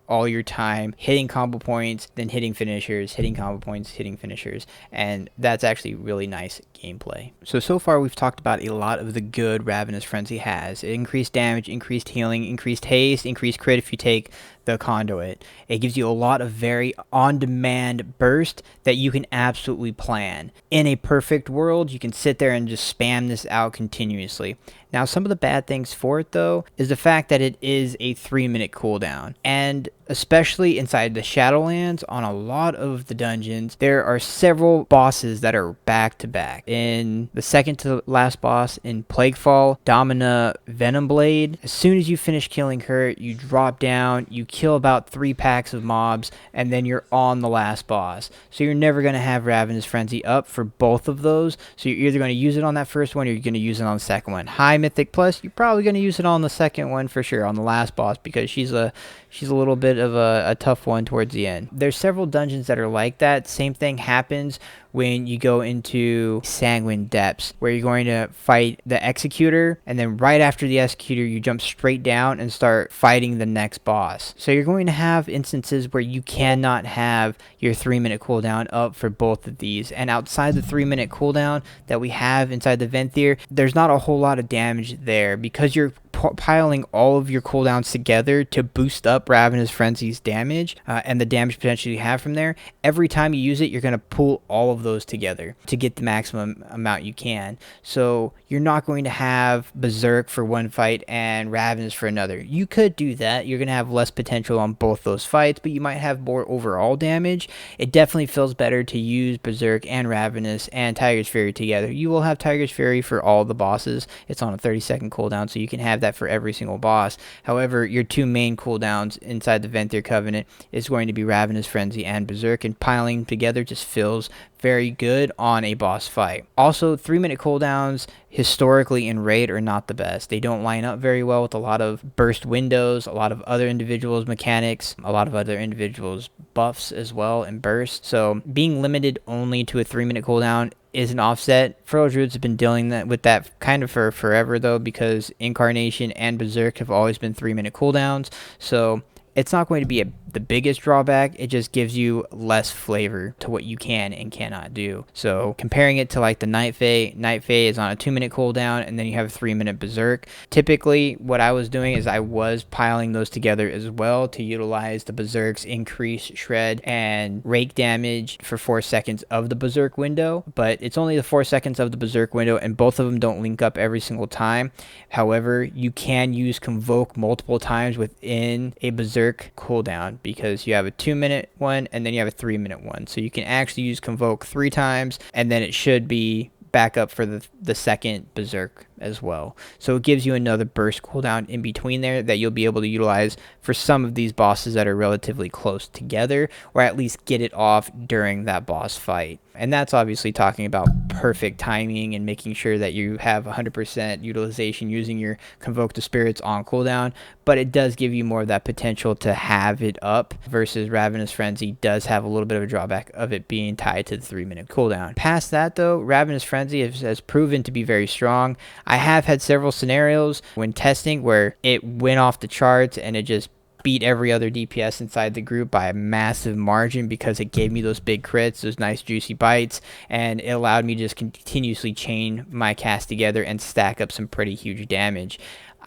all your time hitting combo points, then hitting finishers, hitting combo points, hitting finishers, and that's actually really nice gameplay. So far we've talked about a lot of the good Ravenous Frenzy has. Increased damage, increased healing, increased haste, increased crit if you take the conduit. It gives you a lot of very on-demand burst that you can absolutely plan. In a perfect world, you can sit there and just spam this out continuously. Now, some of the bad things for it, though, is the fact that it is a 3-minute cooldown. And especially inside the Shadowlands, on a lot of the dungeons, there are several bosses that are back-to-back. In the second to last boss in Plaguefall, Domina Venomblade, as soon as you finish killing her, you drop down, you kill about 3 packs of mobs, and then you're on the last boss. So you're never going to have Ravenous Frenzy up for both of those. So you're either going to use it on that first one, or you're going to use it on the second one. High Mythic Plus, you're probably going to use it on the second one for sure, on the last boss, because she's a little bit of a tough one towards the end. There's several dungeons that are like that. Same thing happens when you go into Sanguine Depths, where you're going to fight the Executor, and then right after the Executor, you jump straight down and start fighting the next boss. So you're going to have instances where you cannot have your 3-minute cooldown up for both of these. And outside the 3-minute cooldown that we have inside the Venthyr, there's not a whole lot of damage there, because you're piling all of your cooldowns together to boost up Ravenous Frenzy's damage and the damage potential you have from there. Every time you use it, you're going to pull all of those together to get the maximum amount you can. So you're not going to have Berserk for one fight and Ravenous for another. You could do that. You're going to have less potential on both those fights, but you might have more overall damage. It definitely feels better to use Berserk and Ravenous and Tiger's Fury together. You will have Tiger's Fury for all the bosses. It's on a 30-second cooldown, so you can have that for every single boss. However, your two main cooldowns inside the Venthyr Covenant is going to be Ravenous Frenzy and Berserk, and piling together just feels very good on a boss fight. Also, 3-minute cooldowns historically in Raid are not the best. They don't line up very well with a lot of burst windows, a lot of other individuals' mechanics, a lot of other individuals' buffs as well and bursts. So being limited only to a 3-minute cooldown is an offset. Feral Druids have been dealing with that kind of for forever though, because Incarnation and Berserk have always been 3-minute cooldowns. So it's not going to be the biggest drawback. It just gives you less flavor to what you can and cannot do. So comparing it to like the Night Fae is on a 2-minute cooldown, and then you have a 3-minute Berserk. Typically what I was doing is I was piling those together as well to utilize the Berserk's increase shred and rake damage for 4 seconds of the Berserk window, but it's only the 4 seconds of the Berserk window, and both of them don't link up every single time. However, you can use Convoke multiple times within a Berserk cooldown, because you have a 2-minute one and then you have a 3-minute one. So you can actually use Convoke 3 times, and then it should be back up for the second Berserk as well. So it gives you another burst cooldown in between there that you'll be able to utilize for some of these bosses that are relatively close together, or at least get it off during that boss fight. And that's obviously talking about perfect timing and making sure that you have 100% utilization using your Convoke the Spirits on cooldown, but it does give you more of that potential to have it up, versus Ravenous Frenzy does have a little bit of a drawback of it being tied to the 3-minute cooldown. Past that though, Ravenous Frenzy has proven to be very strong. I have had several scenarios when testing where it went off the charts and it just beat every other DPS inside the group by a massive margin, because it gave me those big crits, those nice juicy bites, and it allowed me to just continuously chain my cast together and stack up some pretty huge damage.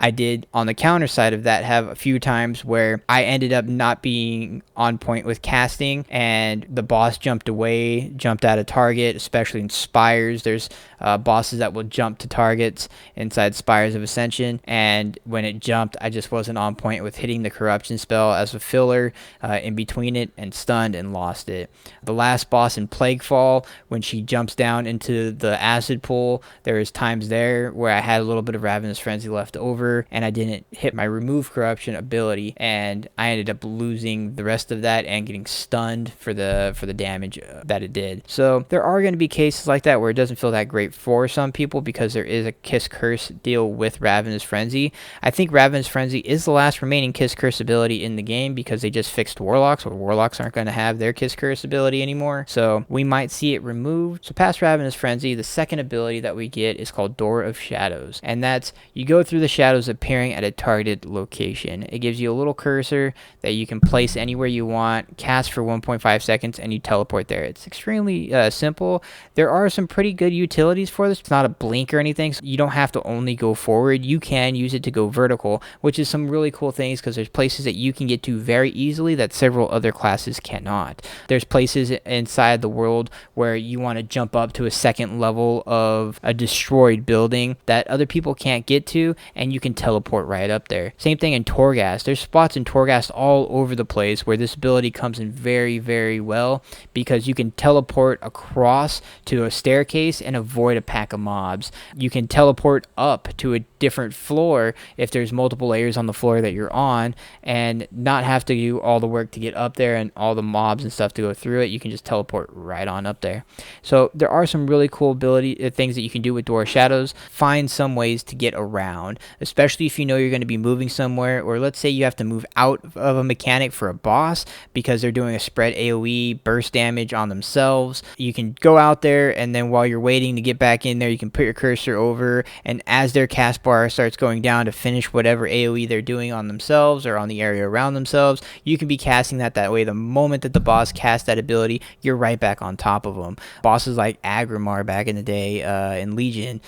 I did, on the counter side of that, have a few times where I ended up not being on point with casting, and the boss jumped away, jumped out of target, especially in Spires. There's bosses that will jump to targets inside Spires of Ascension, and when it jumped, I just wasn't on point with hitting the corruption spell as a filler in between it, and stunned and lost it. The last boss in Plaguefall, when she jumps down into the acid pool, there was times there where I had a little bit of Ravenous Frenzy left over, and I didn't hit my remove corruption ability, and I ended up losing the rest of that and getting stunned for the damage that it did. So there are going to be cases like that where it doesn't feel that great for some people, because there is a Kiss Curse deal with Ravenous Frenzy. I think Ravenous Frenzy is the last remaining Kiss Curse ability in the game, because they just fixed Warlocks, or Warlocks aren't going to have their Kiss Curse ability anymore, so we might see it removed. So past Ravenous Frenzy, the second ability that we get is called Door of Shadows, and that's you go through the shadows appearing at a targeted location. It gives you a little cursor that you can place anywhere you want, cast for 1.5 seconds, and you teleport there. It's extremely simple. There are some pretty good utilities for this. It's not a blink or anything, so you don't have to only go forward. You can use it to go vertical, which is some really cool things, because there's places that you can get to very easily that several other classes cannot. There's places inside the world where you want to jump up to a second level of a destroyed building that other people can't get to, and you can teleport right up there. Same thing in Torghast. There's spots in Torghast all over the place where this ability comes in very, very well, because you can teleport across to a staircase and avoid a pack of mobs. You can teleport up to a different floor if there's multiple layers on the floor that you're on, and not have to do all the work to get up there and all the mobs and stuff to go through it. You can just teleport right on up there. So there are some really cool things that you can do with Door of Shadows. Find some ways to get around, especially if you know you're going to be moving somewhere, or let's say you have to move out of a mechanic for a boss because they're doing a spread AoE burst damage on themselves. You can go out there, and then while you're waiting to get back in there, you can put your cursor over, and as their cast bar starts going down to finish whatever AoE they're doing on themselves or on the area around themselves, you can be casting that way. The moment that the boss casts that ability, you're right back on top of them. Bosses like Agrimar back in the day in Legion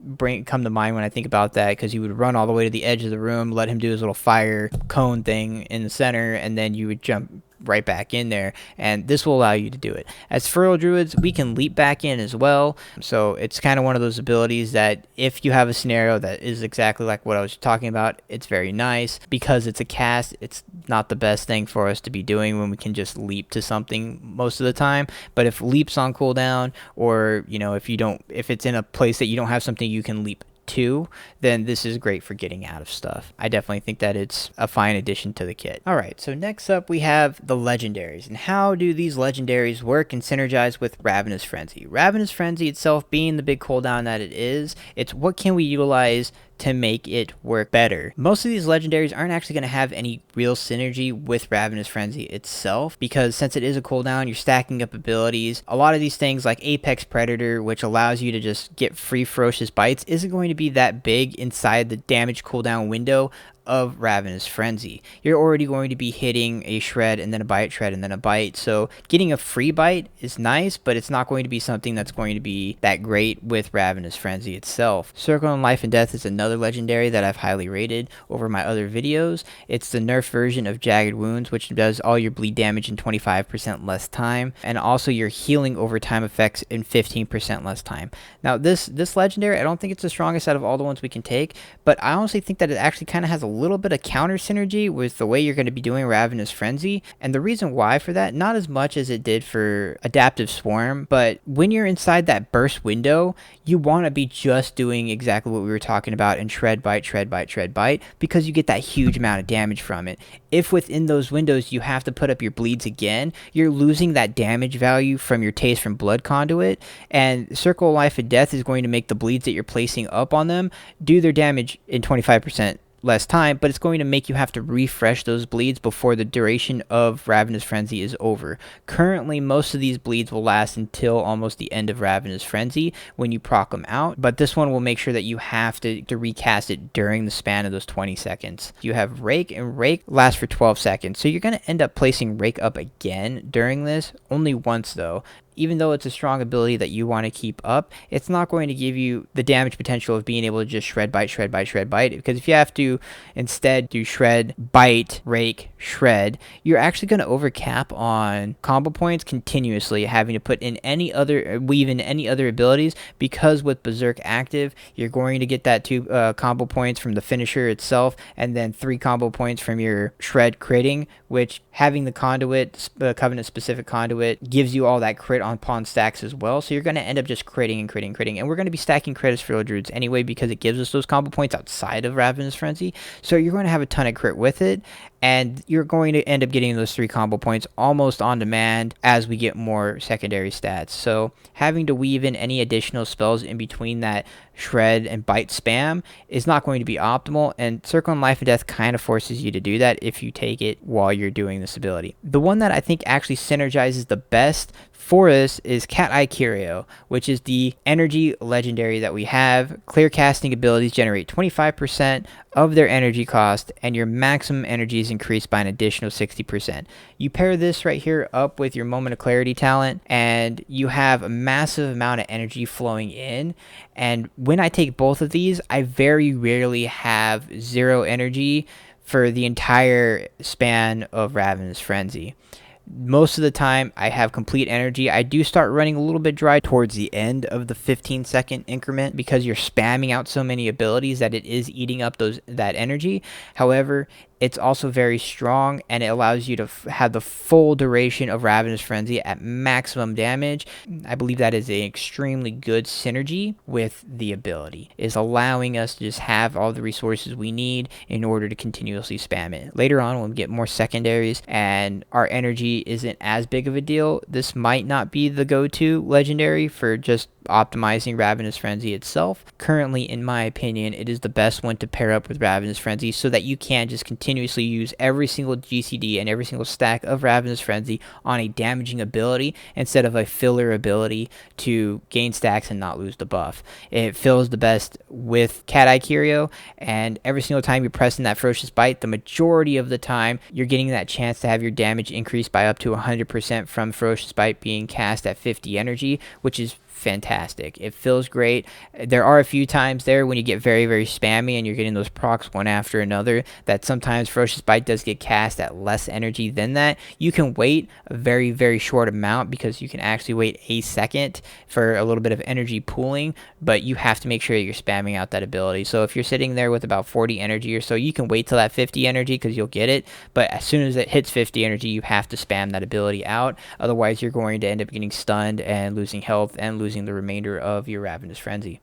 come to mind when I think about that, because you would run all the way to the edge of the room, let him do his little fire cone thing in the center, and then you would jump right back in there, and this will allow you to do it. As Feral Druids, we can leap back in as well, so it's kind of one of those abilities that if you have a scenario that is exactly like what I was talking about, it's very nice. Because it's a cast, it's not the best thing for us to be doing when we can just leap to something most of the time, but if leap's on cooldown, or if it's in a place that you don't have something you can leap to, then this is great for getting out of stuff. I definitely think that it's a fine addition to the kit. Alright, so next up we have the legendaries, and how do these legendaries work and synergize with Ravenous Frenzy? Ravenous Frenzy itself being the big cooldown that it is, it's what can we utilize to make it work better. Most of these legendaries aren't actually going to have any real synergy with Ravenous Frenzy itself, because since it is a cooldown, you're stacking up abilities. A lot of these things like Apex Predator, which allows you to just get free ferocious bites, isn't going to be that big inside the damage cooldown window of Ravenous Frenzy. You're already going to be hitting a shred and then a bite, shred and then a bite, so getting a free bite is nice, but it's not going to be something that's going to be that great with Ravenous Frenzy itself. Circle on Life and Death is another legendary that I've highly rated over my other videos. It's the nerf version of Jagged Wounds, which does all your bleed damage in 25% less time, and also your healing over time effects in 15% less time. Now this legendary, I don't think it's the strongest out of all the ones we can take, but I honestly think that it actually kind of has a little bit of counter synergy with the way you're going to be doing Ravenous Frenzy. And the reason why for that, not as much as it did for Adaptive Swarm, but when you're inside that burst window, you want to be just doing exactly what we were talking about in shred, bite, shred, bite, shred, bite, because you get that huge amount of damage from it. If within those windows you have to put up your bleeds again, you're losing that damage value from your Taste from Blood conduit, and Circle of Life and Death is going to make the bleeds that you're placing up on them do their damage in 25% less time, but it's going to make you have to refresh those bleeds before the duration of Ravenous Frenzy is over. Currently, most of these bleeds will last until almost the end of Ravenous Frenzy when you proc them out, but this one will make sure that you have to recast it during the span of those 20 seconds. You have Rake, and Rake lasts for 12 seconds, so you're going to end up placing Rake up again during this, only once though. Even though it's a strong ability that you want to keep up, it's not going to give you the damage potential of being able to just shred, bite, shred, bite, shred, bite. Because if you have to instead do shred, bite, rake, shred, you're actually going to overcap on combo points continuously, having to put in weave in any other abilities, because with Berserk active, you're going to get that 2 combo points from the finisher itself, and then 3 combo points from your shred critting, which having the conduit, the Covenant specific conduit, gives you all that crit on pawn stacks as well, so you're going to end up just critting and critting and critting, and we're going to be stacking crit as Feral Druids anyway because it gives us those combo points outside of Ravenous Frenzy, so you're going to have a ton of crit with it, and you're going to end up getting those 3 combo points almost on demand as we get more secondary stats. So having to weave in any additional spells in between that shred and bite spam is not going to be optimal, and Circle on Life and Death kind of forces you to do that if you take it while you're doing this ability. The one that I think actually synergizes the best for us is Cat Eye Curio, which is the energy legendary that we have. Clear casting abilities generate 25% of their energy cost, and your maximum energy is increased by an additional 60%. You pair this right here up with your Moment of Clarity talent, and you have a massive amount of energy flowing in. And when I take both of these, I very rarely have 0 energy for the entire span of Ravenous Frenzy. Most of the time I have complete energy. I do start running a little bit dry towards the end of the 15-second increment because you're spamming out so many abilities that it is eating up that energy. However, it's also very strong, and it allows you to have the full duration of Ravenous Frenzy at maximum damage. I believe that is an extremely good synergy with the ability, is allowing us to just have all the resources we need in order to continuously spam it. Later on, when we get more secondaries and our energy isn't as big of a deal, this might not be the go-to legendary for just optimizing Ravenous Frenzy itself. Currently, in my opinion, it is the best one to pair up with Ravenous Frenzy so that you can just continuously use every single GCD and every single stack of Ravenous Frenzy on a damaging ability instead of a filler ability to gain stacks and not lose the buff. It feels the best with Cat Eye Curio, and every single time you're pressing that Ferocious Bite, the majority of the time you're getting that chance to have your damage increased by up to 100% from Ferocious Bite being cast at 50 energy, which is fantastic. It feels great. There are a few times there when you get very, very spammy and you're getting those procs one after another that sometimes Ferocious Bite does get cast at less energy than that. You can wait a very, very short amount because you can actually wait a second for a little bit of energy pooling, but you have to make sure that you're spamming out that ability. So if you're sitting there with about 40 energy or so, you can wait till that 50 energy because you'll get it, but as soon as it hits 50 energy, you have to spam that ability out. Otherwise, you're going to end up getting stunned and losing health and losing the remainder of your Ravenous Frenzy.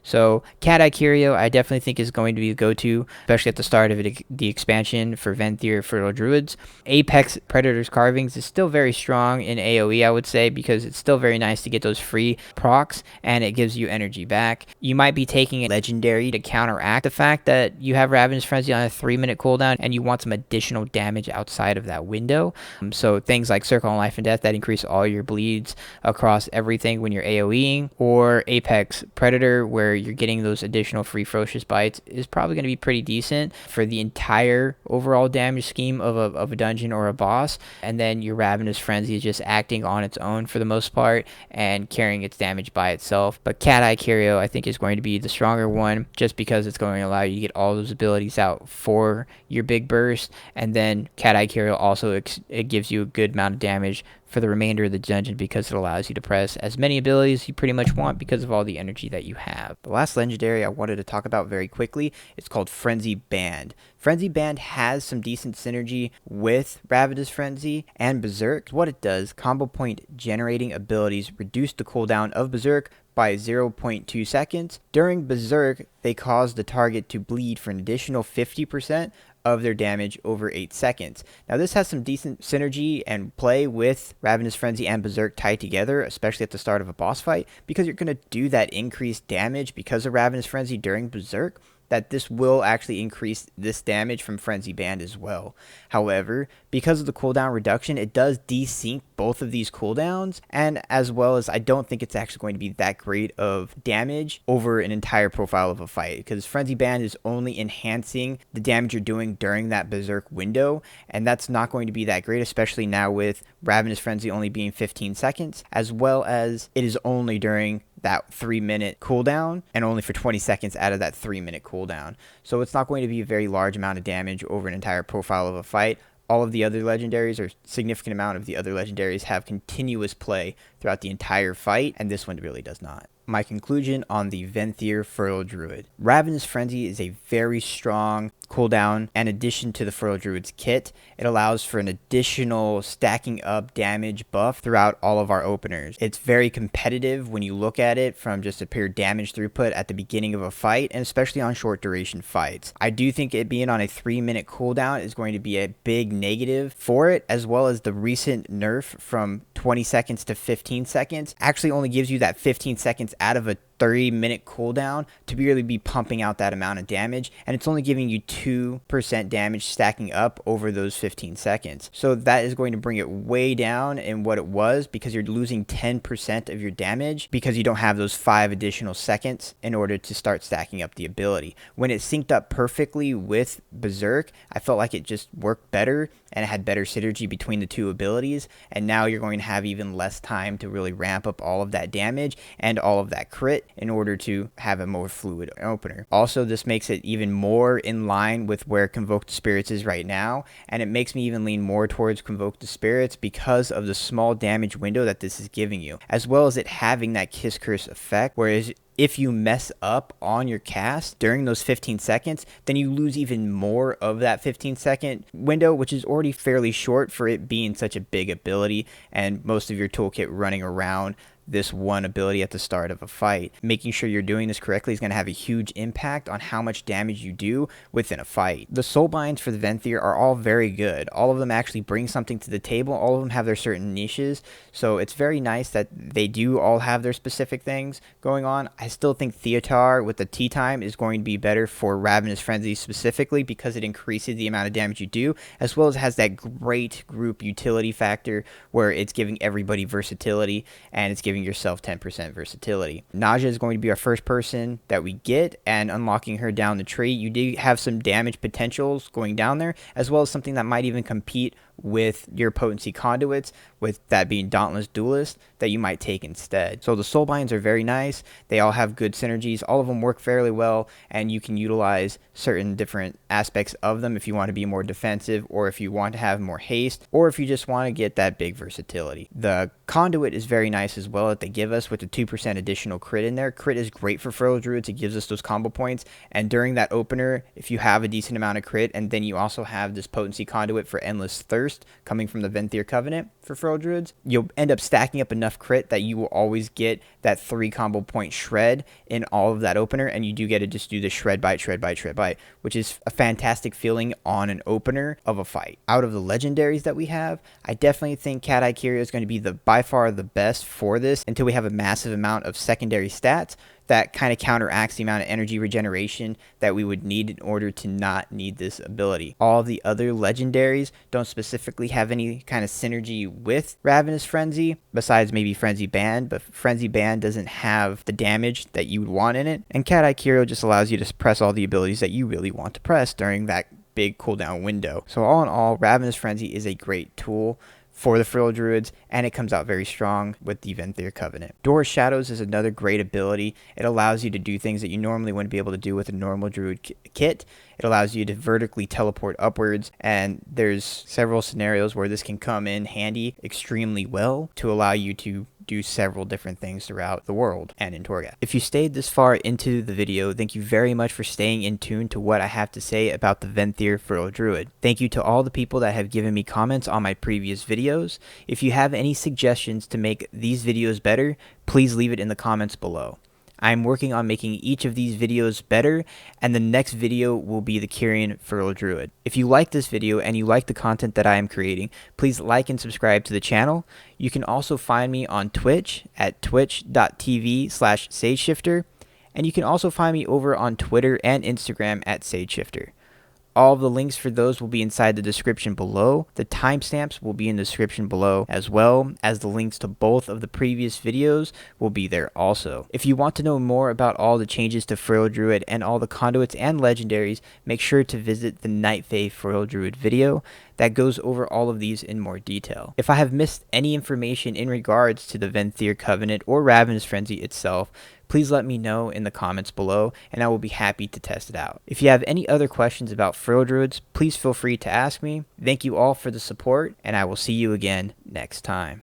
So Cat Eye Curio I definitely think is going to be the go-to, especially at the start of the expansion for Venthyr Feral Druids. Apex Predator's Carvings is still very strong in AoE, I would say, because it's still very nice to get those free procs and it gives you energy back. You might be taking a legendary to counteract the fact that you have Ravenous Frenzy on a 3-minute cooldown and you want some additional damage outside of that window. So things like Circle on Life and Death that increase all your bleeds across everything when you're AoEing, or Apex Predator where you're getting those additional free Ferocious Bites is probably going to be pretty decent for the entire overall damage scheme of a dungeon or a boss. And then your Ravenous Frenzy is just acting on its own for the most part and carrying its damage by itself. But Cat Eye Curio I think is going to be the stronger one just because it's going to allow you to get all those abilities out for your big burst. And then Cat Eye Curio also it gives you a good amount of damage for the remainder of the dungeon because it allows you to press as many abilities you pretty much want because of all the energy that you have. The last legendary I wanted to talk about very quickly is called Frenzy Band. Frenzy Band has some decent synergy with Ravenous Frenzy and Berserk. What it does, combo point generating abilities reduce the cooldown of Berserk by 0.2 seconds. During Berserk, they cause the target to bleed for an additional 50% of their damage over 8 seconds. Now this has some decent synergy and play with Ravenous Frenzy and Berserk tied together, especially at the start of a boss fight, because you're going to do that increased damage because of Ravenous Frenzy during Berserk, that this will actually increase this damage from Frenzy Band as well. However, because of the cooldown reduction, it does desync both of these cooldowns, and as well as I don't think it's actually going to be that great of damage over an entire profile of a fight, because Frenzy Band is only enhancing the damage you're doing during that Berserk window, and that's not going to be that great, especially now with Ravenous Frenzy only being 15 seconds, as well as it is only during that 3-minute cooldown and only for 20 seconds out of that 3-minute cooldown. So it's not going to be a very large amount of damage over an entire profile of a fight. All of the other legendaries, or significant amount of the other legendaries, have continuous play throughout the entire fight, and this one really does not. My conclusion on the Venthyr Feral Druid. Ravenous Frenzy is a very strong cooldown and addition to the Feral Druid's kit. It allows for an additional stacking up damage buff throughout all of our openers. It's very competitive when you look at it from just a pure damage throughput at the beginning of a fight, and especially on short duration fights. I do think it being on a 3-minute cooldown is going to be a big negative for it, as well as the recent nerf from 20 seconds to 15 seconds actually only gives you that 15 seconds out of a 30-minute cooldown to really be pumping out that amount of damage, and it's only giving you 2% damage stacking up over those 15 seconds. So that is going to bring it way down in what it was, because you're losing 10% of your damage because you don't have those 5 additional seconds in order to start stacking up the ability. When it synced up perfectly with Berserk, I felt like it just worked better and it had better synergy between the two abilities, and now you're going to have even less time to really ramp up all of that damage and all of that crit in order to have a more fluid opener. Also, this makes it even more in line with where Convoke the Spirits is right now, and it makes me even lean more towards Convoke the Spirits because of the small damage window that this is giving you, as well as it having that Kiss Curse effect, whereas if you mess up on your cast during those 15 seconds, then you lose even more of that 15-second window, which is already fairly short for it being such a big ability and most of your toolkit running around this one ability at the start of a fight. Making sure you're doing this correctly is going to have a huge impact on how much damage you do within a fight. The soul binds for the Venthyr are all very good. All of them actually bring something to the table. All of them have their certain niches, so it's very nice that they do all have their specific things going on. I still think Theotar with the tea time is going to be better for Ravenous Frenzy specifically because it increases the amount of damage you do, as well as has that great group utility factor where it's giving everybody versatility and it's giving yourself 10% versatility. Naja is going to be our first person that we get, and unlocking her down the tree, you do have some damage potentials going down there, as well as something that might even compete with your potency conduits, with that being Dauntless Duelist, that you might take instead. So the soulbinds are very nice. They all have good synergies. All of them work fairly well, and you can utilize certain different aspects of them if you want to be more defensive, or if you want to have more haste, or if you just want to get that big versatility. The conduit is very nice as well that they give us with the 2% additional crit in there. Crit is great for Feral Druids. It gives us those combo points, and during that opener, if you have a decent amount of crit, and then you also have this potency conduit for Endless Thirst coming from the Venthyr Covenant for Feral Druids, you'll end up stacking up enough crit that you will always get that 3 combo point shred in all of that opener, and you do get to just do the shred bite, which is a fantastic feeling on an opener of a fight. Out of the legendaries that we have, I definitely think Cat Eye Curio is going to be by far the best for this until we have a massive amount of secondary stats that kind of counteracts the amount of energy regeneration that we would need in order to not need this ability. All of the other legendaries don't specifically have any kind of synergy with Ravenous Frenzy, besides maybe Frenzy Band, but Frenzy Band doesn't have the damage that you would want in it, and Cat Eye Curio just allows you to press all the abilities that you really want to press during that big cooldown window. So all in all, Ravenous Frenzy is a great tool for the Feral Druids, and it comes out very strong with the Venthyr Covenant. Door of Shadows is another great ability. It allows you to do things that you normally wouldn't be able to do with a normal Druid kit. It allows you to vertically teleport upwards, and there's several scenarios where this can come in handy extremely well to allow you to do several different things throughout the world and in Torghast. If you stayed this far into the video, thank you very much for staying in tune to what I have to say about the Venthyr Feral Druid. Thank you to all the people that have given me comments on my previous videos. If you have any suggestions to make these videos better, please leave it in the comments below. I'm working on making each of these videos better, and the next video will be the Kyrian Feral Druid. If you like this video and you like the content that I am creating, please like and subscribe to the channel. You can also find me on Twitch at twitch.tv/sageshifter, and you can also find me over on Twitter and Instagram at sageshifter. All of the links for those will be inside the description below. The timestamps will be in the description below, as well as the links to both of the previous videos will be there also. If you want to know more about all the changes to Feral Druid and all the conduits and legendaries, make sure to visit the Night Fae Feral Druid video that goes over all of these in more detail. If I have missed any information in regards to the Venthyr Covenant or Ravenous Frenzy itself, please let me know in the comments below, and I will be happy to test it out. If you have any other questions about Feral Druids, please feel free to ask me. Thank you all for the support, and I will see you again next time.